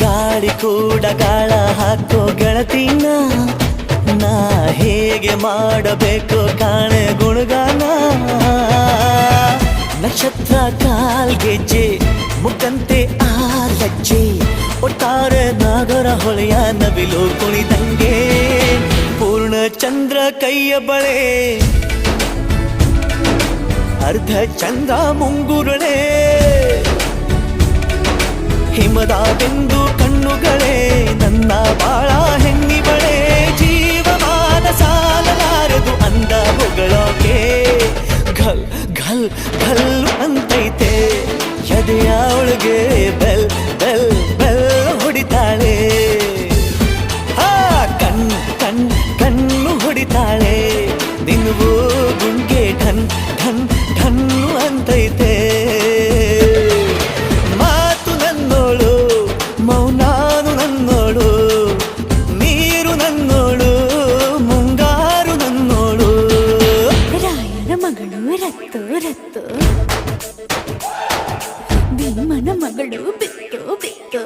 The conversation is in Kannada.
ಗಾಳಿ ಕೂಡ ಗಾಳ ಹಾಕೋ ಗೆಳತಿನ ನಾ ಹೇಗೆ ಮಾಡಬೇಕು ಕಾಣೆ ಗುಣಗಾನ ನಕ್ಷತ್ರ ಕಾಲ್ಗೆಜ್ಜೆ ಮುಖಂತೆ ಆಲಜ್ಜೆ ಒಟ್ಟಾರೆ ನಾಗರ ಹೊಳೆಯ ನವಿಲು ಕುಣಿದಂಗೆ ಪೂರ್ಣ ಚಂದ್ರ ಕೈಯ ಬಳೆ ಅರ್ಧ ಚಂದ್ರ ಮುಂಗುರುಳೆ ಹಿಮದ ಬೆಂದು ಕಣ್ಣುಗಳೇ ನನ್ನ ಬಾಳ ಹೆಣ್ಣಿಬಳೆ ಜೀವಮಾನ ಸಾಲಲಾರದು ಅಂದ ಹೊಗಳೋಕೆ ಘಲ್ ಘಲ್ ಘಲ್ ಅಂತೈತೆ ಎದೆಯ ಒಳಗೆ ಬೆಲ್ ಬೆಲ್ ಬೆಲ್ ಹೊಡಿತಾಳೆ ಕಣ್ ಕಣ್ ಕಣ್ಣು ಹೊಡಿತಾಳೆ ದಿನವೂ ಗುಂಗೆ ಢನ್ ಢನ್ ಢನ್ನು ಅಂತೈತೆ ಮಾತು ನನ್ನೋಳು ಮೌನಾನು ನನ್ನೋಳು ನೀರು ನನ್ನೋಳು ಮುಂಗಾರು ನನ್ನೋಳು ರಾಯನ ಮಗಳು ರತ್ತು ರತ್ತು ಭೀಮನ ಮಗಳು ಬಿತ್ತು ಬಿತ್ತು